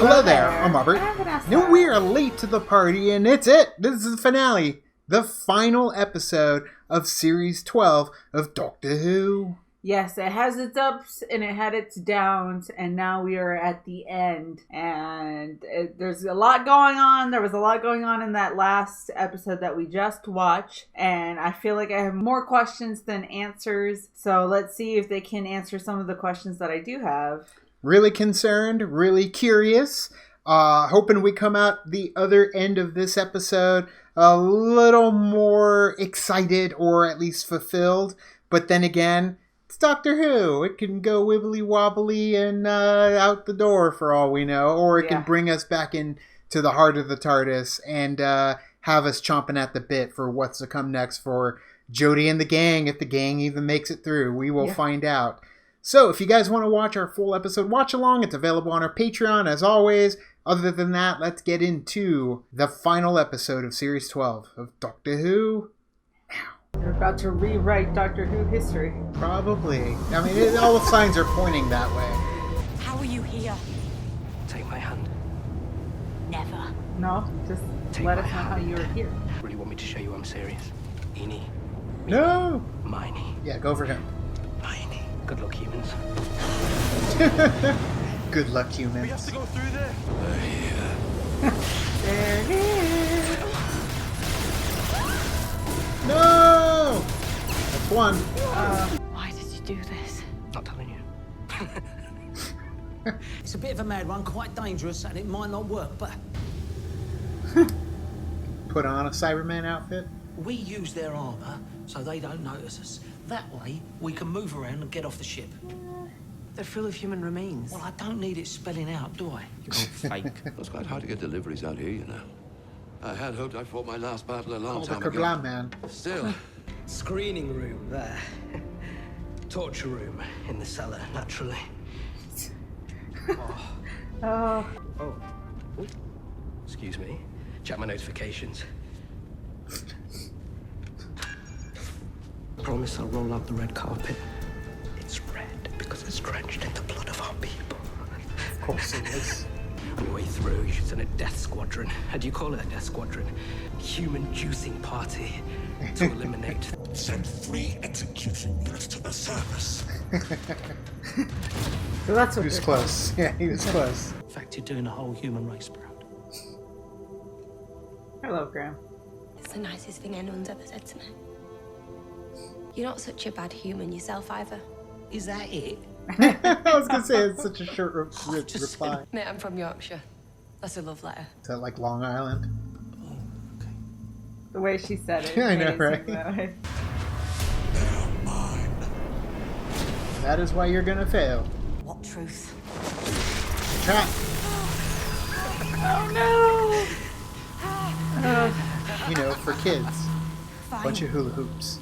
Hello there, I'm Robert. Now we are late to the party, and it's it. This is the finale. The final episode of Series 12 of Doctor Who. Yes, it has its ups and it had its downs, and now we are at the end. And there's a lot going on. There was a lot going on in that last episode that we just watched, and I feel like I have more questions than answers. So let's see if they can answer some of the questions that I do have. Really concerned, really curious. Hoping we come out the other end of this episode a little more excited or at least fulfilled. But then again, it's Doctor Who. It can go wibbly wobbly and out the door for all we know. Or it can bring us back into the heart of the TARDIS and have us chomping at the bit for what's to come next for Jodie and the gang, if the gang even makes it through. We will find out. So if you guys want to watch our full episode watch along, it's available on our Patreon as always. Other than that, let's get into the final episode of Series 12 of Doctor Who. You're about to rewrite Doctor Who history. Probably. I mean, all the signs are pointing that way. How are you here? Take my hand. Never. No, just Take let my us know how hand. you're here. Really want me to show you I'm serious? Eenie. No! Miney. Yeah, go for him. Miney. Good luck, humans. Good luck, humans. We have to go through there. There it is. No! That's one. Why did you do this? Not telling you. It's a bit of a mad one, quite dangerous, and it might not work, but Put on a Cyberman outfit. we use their armour so they don't notice us. That way, we can move around and get off the ship. They're full of human remains. Well, I don't need it spelling out, do I? You're fake. It's quite hard to get deliveries out here, you know. I had hoped I fought my last battle a long Oh, the time ago. Kablam man. Still, Screening room there. Torture room in the cellar, naturally. Oh, Oh. Ooh. Excuse me. Check my notifications. Promise I'll roll out the red carpet. It's red because it's drenched in the blood of our people. Of course it is. On your way through, you should send a death squadron. How do you call it, a death squadron? Human juicing party to eliminate. send 3 execution units to the service. so that's what He was close. Yeah, he was close. In fact, you're doing the whole human race proud. Hello, Graham. It's the nicest thing anyone's ever said to me. You're not such a bad human yourself either. Is that it? I was going to say, it's such a short reply. Mate, I'm from Yorkshire. That's a love letter. Is that like Long Island? The way she said it. I know, made it right? seem that way. They're mine. That is why you're going to fail. What truth? Trap. Oh no! You know, for kids. Fine. Bunch of hula hoops.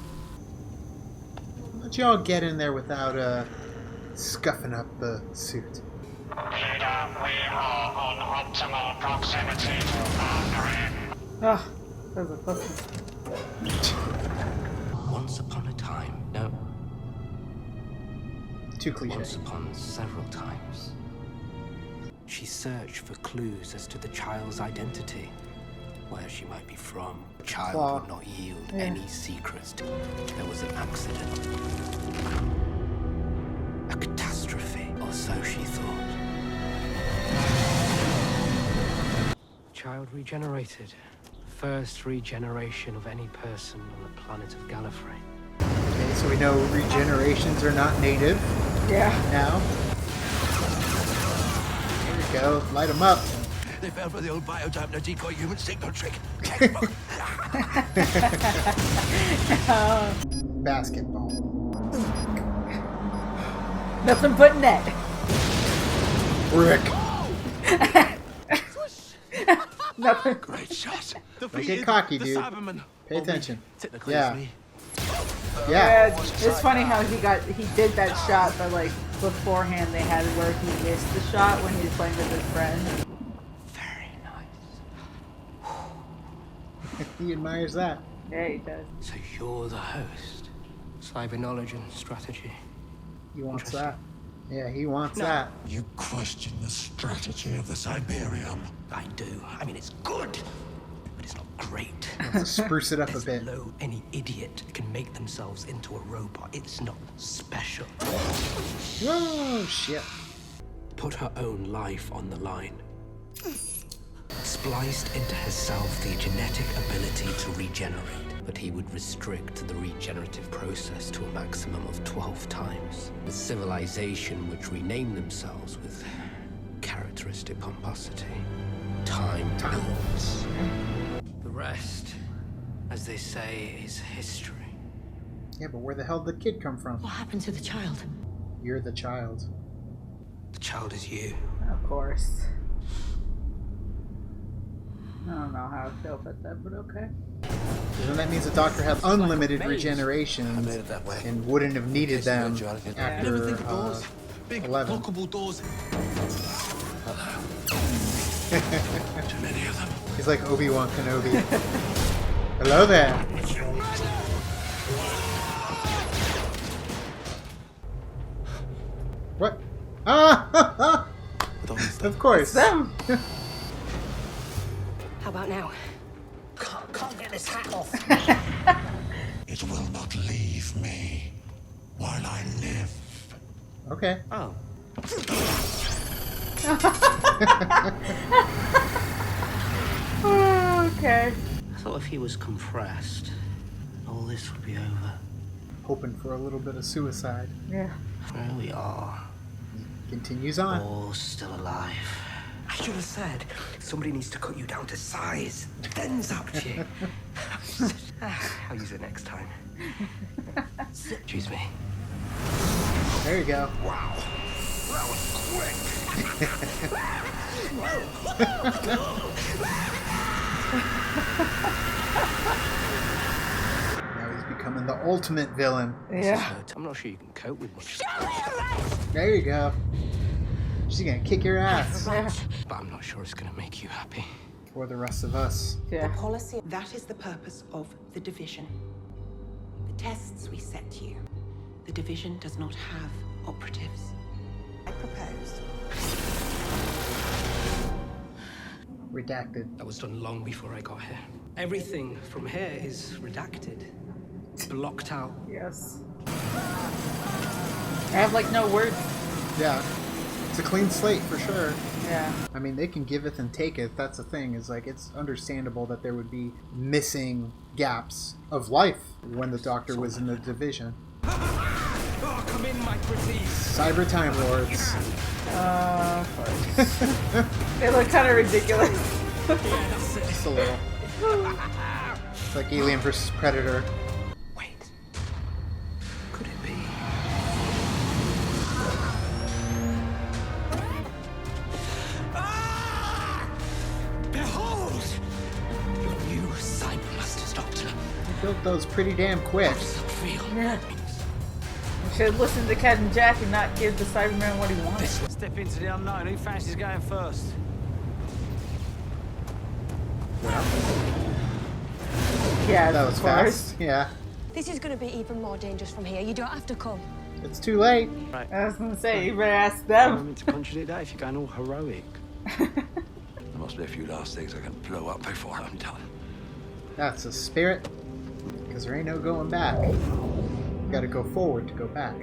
Let y'all get in there without scuffing up the suit. Leader, we are on optimal proximity to boundary. Oh, that was a close one. Once upon a time. No. Too cliche. Once upon several times. She searched for clues as to the child's identity. Where she might be from. The child Claw. would not yield any secrets. There was an accident. A catastrophe, or so she thought. Child regenerated. First regeneration of any person on the planet of Gallifrey. Okay, so we know regenerations are not native Yeah. now. There we go. Light them up. They fell for the old biodamner decoy human signal trick. Basketball. Nothing but net. Brick. Nothing. Great shot. Don't get cocky, the dude. Cyberman. Pay attention. Technically, Yeah. it's me. Yeah. Yeah, it's funny how he did that shot, but like beforehand they had where he missed the shot when he was playing with his friend. Very nice. He admires that. Yeah, he does. So you're the host. Cyber knowledge and strategy. He wants that. Yeah, he wants No. that. You question the strategy of the Cyberium. I do. I mean, it's good, but it's not great. Let's spruce it up a As bit. though any idiot can make themselves into a robot. It's not special. Whoa, shit. Put her own life on the line. Spliced into herself the genetic ability to regenerate, but he would restrict the regenerative process to a maximum of 12 times. The civilization would rename themselves with characteristic pomposity. Time Lords. The rest, as they say, is history. Yeah, but where the hell did the kid come from? What happened to the child? You're the child. The child is you. Of course. I don't know how I feel about that, but okay. Then that means the Doctor had unlimited maze. regenerations I made it that way. and wouldn't have needed them Never think of after doors. Big 11. lockable doors. Too many of them. He's like Obi-Wan Kenobi. Hello there. What? Ah! Of course. Them! How about now? Can't get this hat off. It will not leave me while I live. Okay. Oh. Okay. I thought if he was compressed, all this would be over. Hoping for a little bit of suicide. Yeah. Here we are, Continues on. all still alive. I should have said, somebody needs to cut you down to size. Then's up to you. I'll use it next time. Excuse me. There you go. Wow. That was quick. Now he's becoming the ultimate villain. Yeah. I'm not sure you can cope with much, There you go. She's gonna kick your ass. but I'm not sure it's gonna make you happy. For the rest of us. Yeah. Policy, that is the purpose of the division. The tests we set you. The division does not have operatives. I propose. Redacted. That was done long before I got here. Everything from here is redacted. Blocked out. Yes. I have like no words. Yeah. It's a clean slate for sure. Yeah. I mean, they can giveth and taketh. That's the thing. Is like it's understandable that there would be missing gaps of life when the Doctor was in the division. Oh, come in, my pretties. Cyber Time Lords. They look kind of ridiculous. Just a little. It's like Alien versus Predator. Wait. Could it be? Behold! Your new Cyber Masters, Doctor. They built those pretty damn quick. Feel. Yeah. We should listen to Captain Jack and not give the Cyberman what he wants. Step into the unknown. Who fancies going first? Yeah, That was of course. fast. Yeah. This is going to be even more dangerous from here. You don't have to come. It's too late. I was gonna say, you better ask I them. mean to contradict that if you're going all heroic. There must be a few last things I can blow up before I'm done. That's a spirit. Because there ain't no going back. You gotta go forward to go back.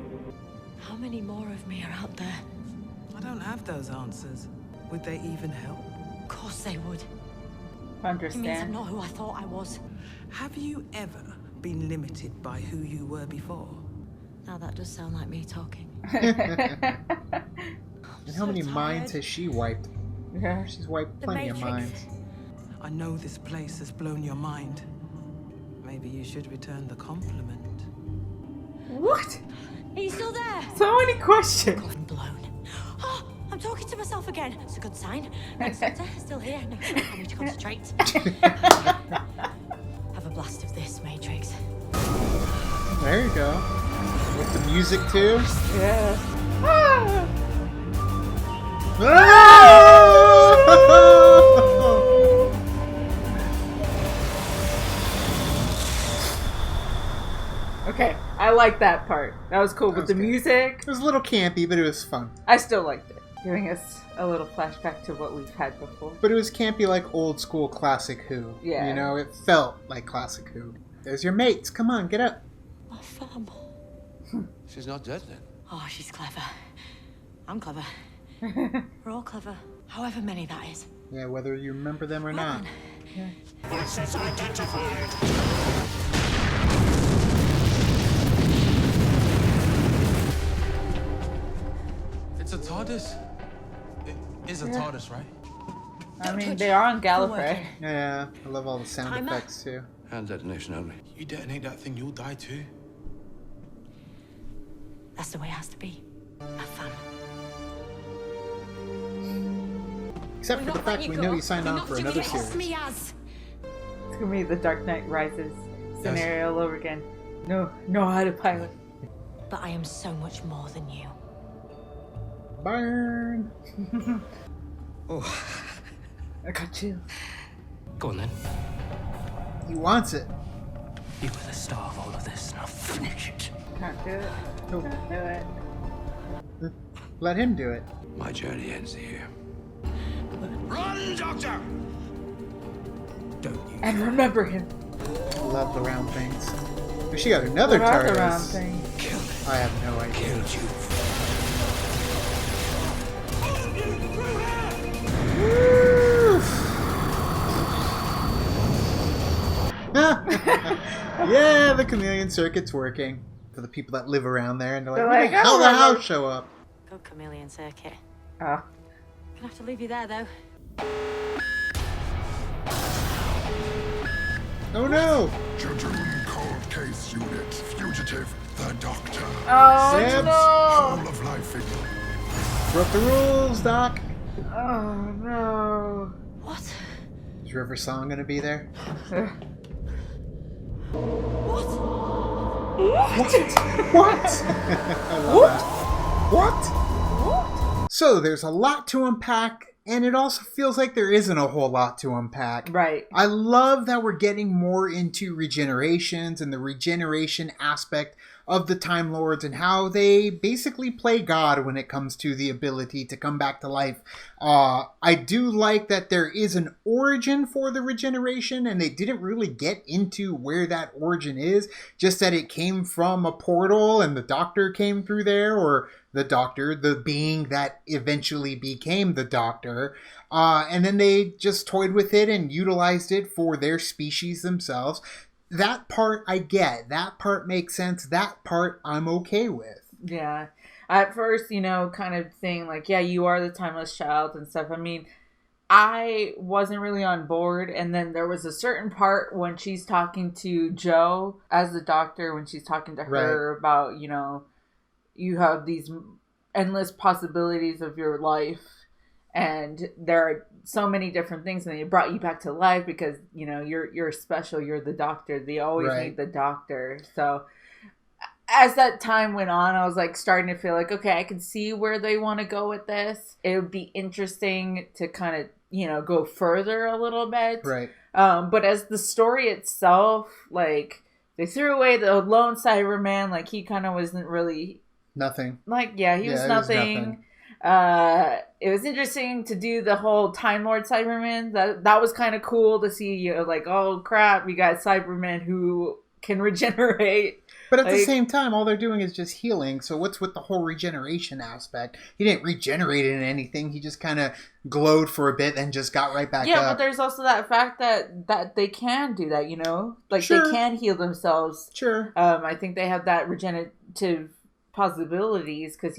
How many more of me are out there? I don't have those answers. Would they even help? Of course they would. It means I'm Understand. not who I thought I was. Have you ever been limited by who you were before? Now that does sound like me talking. And how many so minds tired. has she wiped? Yeah. She's wiped The plenty of Matrix. minds. I know this place has blown your mind. Maybe you should return the compliment. What? Are you still there? So many questions. I'm blown. Oh, I'm talking to myself again. It's a good sign. Next Doctor, still here. No, I need to concentrate. Have a blast of this, Matrix. There you go. With the music too. Yeah. Okay, I like that part. That was cool. That With was the good. music, It was a little campy, but it was fun. I still liked it. Giving us a little flashback to what we've had before. But it was campy like old school classic Who. Yeah. You know, it felt like classic Who. There's your mates. Come on, get up. Oh, fam. She's not dead then. Oh, she's clever. I'm clever. We're all clever. However many that is. Yeah, whether you remember them or not. Voices identified. It's a TARDIS? It is a TARDIS, right? I mean, they are on Gallifrey. Yeah, I love all the sound Timer. effects too. Hand detonation only. You detonate that thing, you'll die too. That's the way it has to be. A fam. Except for the fact we know you signed on for another Kiss series. me as. It's gonna be the Dark Knight Rises scenario all over again. No autopilot. But I am so much more than you. Burn! Oh, I got you. go on then. He wants it. You were the star of all of this, and I'll finish it. Can't do it. Nope. Can't do it. Let him do it. My journey ends here. Run, Doctor! Don't you? And remember him. Love the round things. But she got another What are the TARDIS. round thing? Kill it. I have no idea. Killed you. Yeah, the chameleon circuit's working. For the people that live around there, and they're like, They're where like, the hell "Oh, the well, house show up? Good chameleon circuit. Oh. Gonna have to leave you there, though. Oh no! Jejune Cold Case Unit. Fugitive, the Doctor. Oh Sam. no! Full of life in you. Broke the rules, Doc. Oh no! What? Is River Song gonna be there? What? I love that. What? So there's a lot to unpack, and it also feels like there isn't a whole lot to unpack. Right. I love that we're getting more into regenerations and the regeneration aspect of the Time Lords and how they basically play God when it comes to the ability to come back to life. I do like that there is an origin for the regeneration, and they didn't really get into where that origin is, just that it came from a portal and the Doctor came through there, or the Doctor, the being that eventually became the Doctor. And then they just toyed with it and utilized it for their species themselves. That part I get. That part makes sense. That part I'm okay with. Yeah. At first, kind of saying like, yeah, you are the timeless child and stuff. I mean, I wasn't really on board. And then there was a certain part when she's talking to Jo as the Doctor, when she's talking to her about, you have these endless possibilities of your life. And there are so many different things, and they brought you back to life because you're special. You're the Doctor. They always need the Doctor. So as that time went on, I was like starting to feel like, okay, I can see where they want to go with this. It would be interesting to kind of go further a little bit. Right. But as the story itself, like they threw away the lone Cyberman. Like he kind of wasn't really nothing. Like he was nothing. It was interesting to do the whole Time Lord Cyberman. That was kind of cool to see. Like, oh crap, we got Cybermen who can regenerate. But at the same time, all they're doing is just healing. So what's with the whole regeneration aspect? He didn't regenerate in anything. He just kind of glowed for a bit and just got right back up. Yeah, but there's also that fact that they can do that. Like they can heal themselves. Sure. I think they have that regenerative possibilities because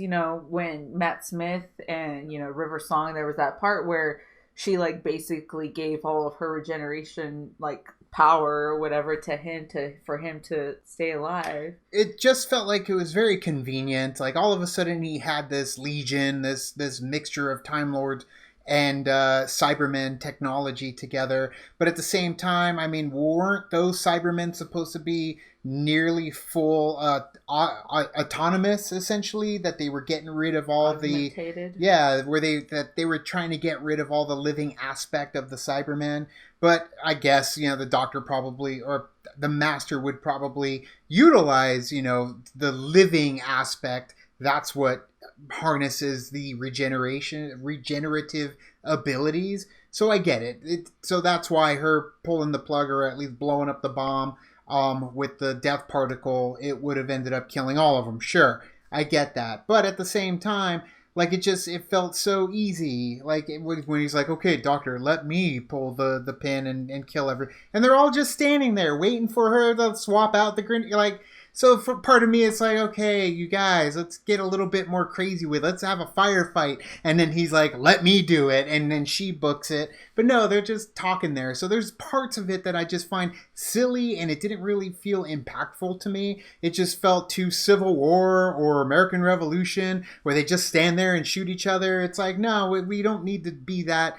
when Matt Smith and River Song, there was that part where she like basically gave all of her regeneration like power or whatever to him for him to stay alive. It just felt like it was very convenient. Like all of a sudden he had this legion, this mixture of Time Lords and Cybermen technology together. But at the same time, I mean, weren't those Cybermen supposed to be nearly full autonomous, essentially, that they were getting rid of all Augmentated. that they were trying to get rid of all the living aspect of the Cybermen, But I guess, the doctor probably, or the master would probably utilize, the living aspect. That's what harnesses the regenerative abilities. So I get it. So that's why her pulling the plug, or at least blowing up the bomb with the death particle, it would have ended up killing all of them. Sure, I get that. But at the same time, like, it felt so easy. Like, when he's like, okay, doctor, let me pull the pin and kill and they're all just standing there waiting for her to swap out the grenade. Like, so for part of me, it's like, okay, you guys, let's get a little bit more crazy with it. Let's have a firefight. And then he's like, let me do it. And then she books it. But no, they're just talking there. So there's parts of it that I just find silly, and it didn't really feel impactful to me. It just felt too Civil War or American Revolution, where they just stand there and shoot each other. It's like, no, we don't need to be that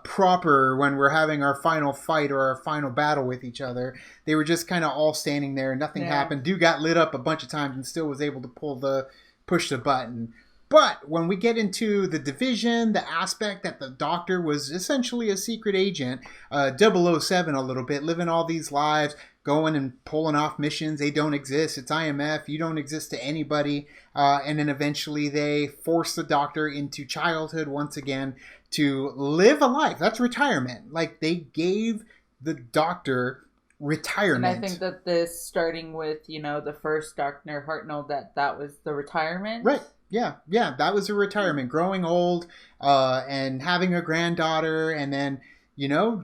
proper when we're having our final fight or our final battle with each other. They were just kind of all standing there and nothing happened. Dude got lit up a bunch of times and still was able to push the button. But when we get into the division, the aspect that the doctor was essentially a secret agent, 007 a little bit, living all these lives, going and pulling off missions. They don't exist. It's IMF. You don't exist to anybody. And then eventually they force the doctor into childhood once again to live a life. That's retirement. Like, they gave the doctor retirement. And I think that this, starting with, the first Dr. Hartnell, that was the retirement. Right. Yeah, that was a retirement. Growing old, and having a granddaughter, and then,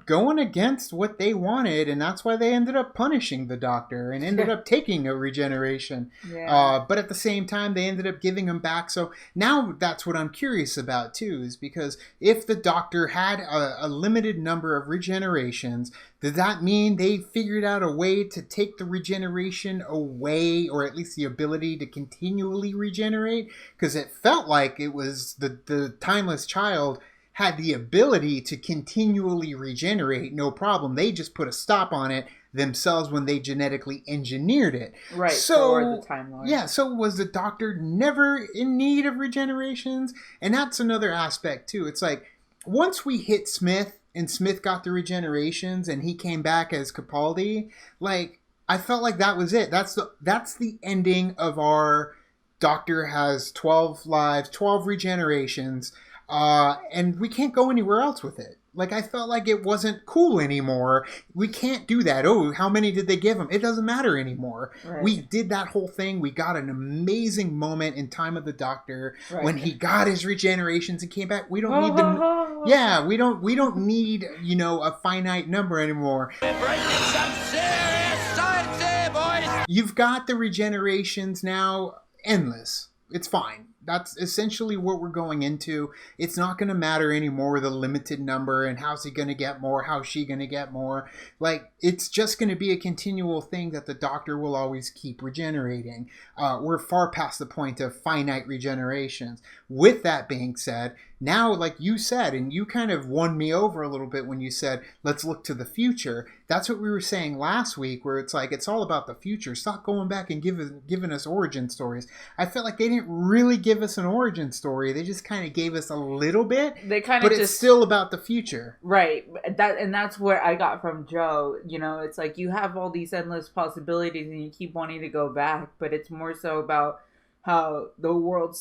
going against what they wanted, and that's why they ended up punishing the doctor and ended up taking a regeneration. Yeah. But at the same time, they ended up giving him back. So now that's what I'm curious about, too, is because if the doctor had a limited number of regenerations, does that mean they figured out a way to take the regeneration away, or at least the ability to continually regenerate? Because it felt like it was the timeless child had the ability to continually regenerate, no problem. They just put a stop on it themselves when they genetically engineered it. Right, so, for the Time Lord. Yeah, so was the doctor never in need of regenerations? And that's another aspect, too. It's like, once we hit Smith, and Smith got the regenerations, and he came back as Capaldi, like, I felt like that was it. That's the ending of our doctor has 12 lives, 12 regenerations, and we can't go anywhere else with it. Like, I felt like it wasn't cool anymore. We can't do that. Oh, how many did they give him? It doesn't matter anymore. Right. We did that whole thing. We got an amazing moment in Time of the Doctor when he got his regenerations and came back. We don't need the... Yeah, we don't need, a finite number anymore. We're breaking some serious science here, boys! You've got the regenerations now endless. It's fine. That's essentially what we're going into. It's not going to matter anymore, the limited number, and how's he going to get more, how's she going to get more. Like, it's just going to be a continual thing that the doctor will always keep regenerating. We're far past the point of finite regenerations. With that being said, now, like you said, and you kind of won me over a little bit when you said, let's look to the future. That's what we were saying last week, where it's like, it's all about the future. Stop going back and giving us origin stories. I felt like they didn't really give us an origin story. They just kind of gave us a little bit, but it's still about the future. Right. That's what I got from Joe. It's like, you have all these endless possibilities and you keep wanting to go back, but it's more so about how the world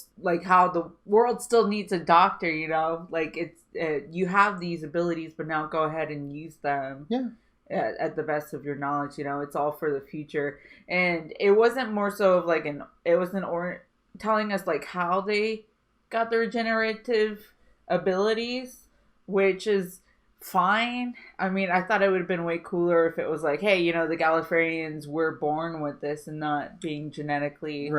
still needs a doctor, like you have these abilities, but now go ahead and use them. Yeah. At the best of your knowledge, it's all for the future. And it wasn't more so of like telling us like how they got the regenerative abilities, which is fine. I mean, I thought it would have been way cooler if it was like, hey, the Gallifreyans were born with this and not being genetically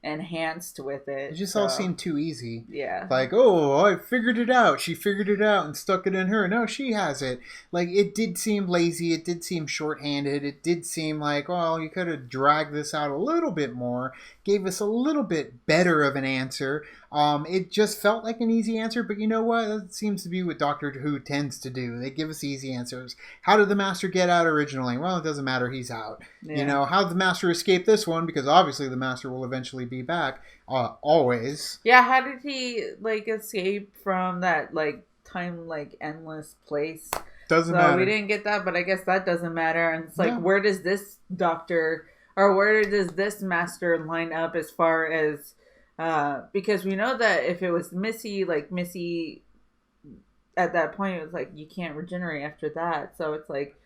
enhanced with it. It just all seemed too easy. Yeah. Like, oh, I figured it out. She figured it out and stuck it in her. No, she has it. Like, it did seem lazy. It did seem shorthanded. It did seem like, well, you could have dragged this out a little bit more. Gave us a little bit better of an answer. It just felt like an easy answer, but you know what? That seems to be what Doctor Who tends to do. They give us easy answers. How did the Master get out originally? Well, it doesn't matter. He's out. Yeah. How did the Master escape this one? Because obviously the Master will eventually be back. Always. Yeah, how did he, escape from that, time, endless place? Doesn't so matter. we didn't get that, but I guess that doesn't matter. And it's like, Yeah. where does this doctor or where does this master line up as far as because we know that if it was Missy, like Missy at that point it was like you can't regenerate after that. So it's like,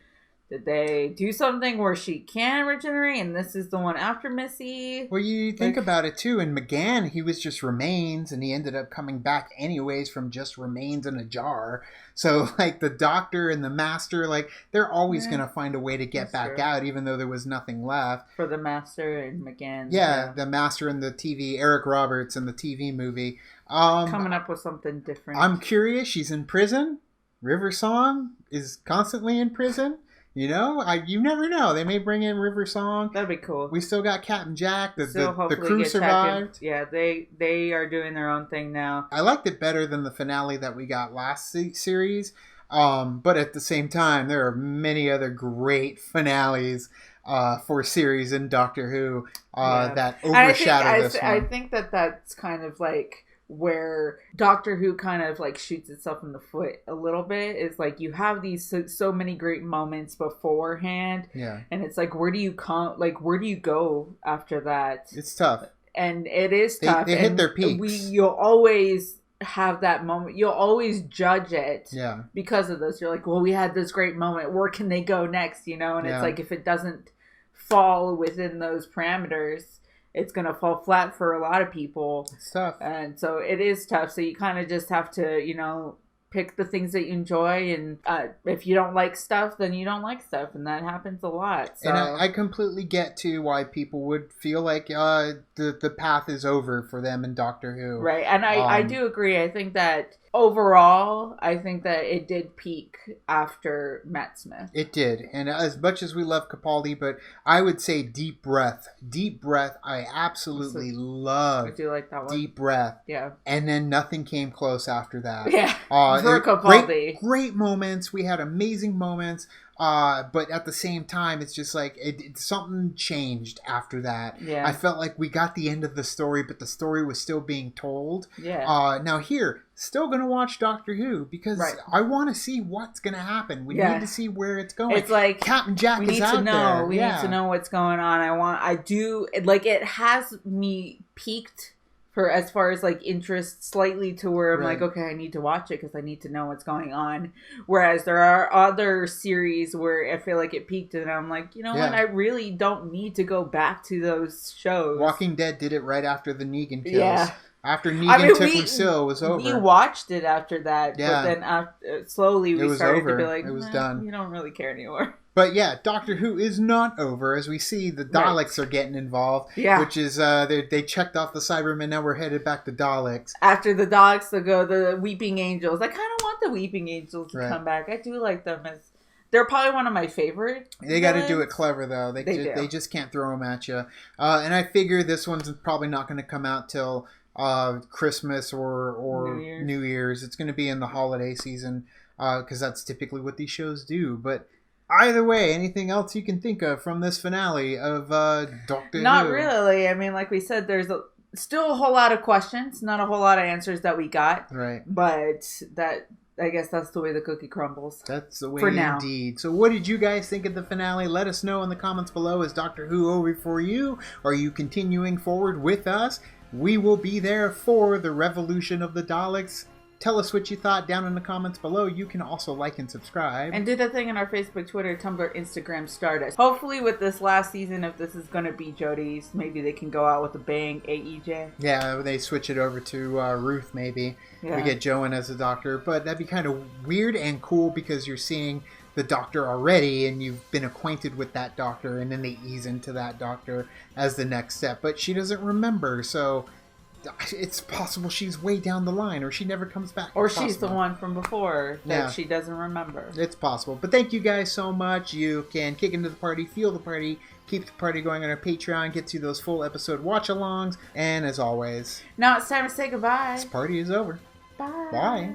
did they do something where she can regenerate and this is the one after Missy? Well, you think about it too. In McGann, he was just remains, and he ended up coming back anyways from just remains in a jar. So, like, the Doctor and the Master, like, they're always going to find a way to get back out, even though there was nothing left. For the Master and McGann. Yeah, the Master in the TV, Eric Roberts in the TV movie. Coming up with something different. I'm curious. She's in prison. River Song is constantly in prison. You know, you never know. They may bring in River Song. That'd be cool. We still got Captain Jack. The hopefully crew get survived. Yeah, they are doing their own thing now. I liked it better than the finale that we got last series. But at the same time, there are many other great finales for series in Doctor Who that overshadow this one. I think that's kind of like where Doctor Who kind of like shoots itself in the foot a little bit. Is like you have these so many great moments beforehand, and it's like where do you go after that? It's tough, and it is tough. They hit their peaks. You'll always have that moment. You'll always judge it, because of this. You're like, well, we had this great moment. Where can they go next? You know, and it's like if it doesn't fall within those parameters, it's going to fall flat for a lot of people. It's tough. And so it is tough. So you kind of just have to, pick the things that you enjoy. And if you don't like stuff, then you don't like stuff. And that happens a lot. So. And I completely get, too, why people would feel like the path is over for them in Doctor Who. Right. And I do agree. I think that overall, I think that it did peak after Matt Smith. It did. And as much as we love Capaldi, but I would say Deep Breath. Deep Breath, I absolutely love. I do like that one. Deep Breath. Yeah. And then nothing came close after that. Yeah. For Capaldi. Great moments. We had amazing moments. But at the same time, it's just like something changed after that. Yeah. I felt like we got the end of the story, but the story was still being told. Yeah. Now here, still gonna watch Doctor Who because I want to see what's gonna happen. We need to see where it's going. It's like Captain Jack we need is out to know. there. We need to know what's going on. It has me peaked for as far as like interest slightly to where I'm like, okay, I need to watch it because I need to know what's going on. Whereas there are other series where I feel like it peaked and I'm like, you know what? I really don't need to go back to those shows. Walking Dead did it right after the Negan kills. Yeah. After Negan took Lucille, it was over. We watched it after that, but then slowly we started to be like, it was done. We don't really care anymore. But yeah, Doctor Who is not over. As we see, the Daleks are getting involved. Yeah. Which is, they checked off the Cybermen, now we're headed back to Daleks. After the Daleks, they'll go the Weeping Angels. I kind of want the Weeping Angels to come back. I do like them. They're probably one of my favorite. They got to do it clever, though. They just can't throw them at you. And I figure this one's probably not going to come out till Christmas or New Year's. It's going to be in the holiday season because that's typically what these shows do. But either way, anything else you can think of from this finale of Doctor Who? Not really. I mean, like we said, there's still a whole lot of questions, not a whole lot of answers that we got. Right. But I guess that's the way the cookie crumbles. That's the way for now. Indeed. So what did you guys think of the finale? Let us know in the comments below. Is Doctor Who over for you? Are you continuing forward with us? We will be there for the revolution of the Daleks. Tell us what you thought down in the comments below. You can also like and subscribe. And do the thing on our Facebook, Twitter, Tumblr, Instagram, Stardust. Hopefully with this last season, if this is going to be Jodie's, maybe they can go out with a bang, AEJ. Yeah, they switch it over to Ruth, maybe. Yeah. We get Joan as a doctor. But that'd be kind of weird and cool because you're seeing the doctor already and you've been acquainted with that doctor, and then they ease into that doctor as the next step. But she doesn't remember, so it's possible she's way down the line, or she never comes back. Or she's the one from before that she doesn't remember. It's possible. But thank you guys so much. You can kick into the party, feel the party, keep the party going on our Patreon, get to those full episode watch-alongs, and as always, now it's time to say goodbye. This party is over. Bye. Bye.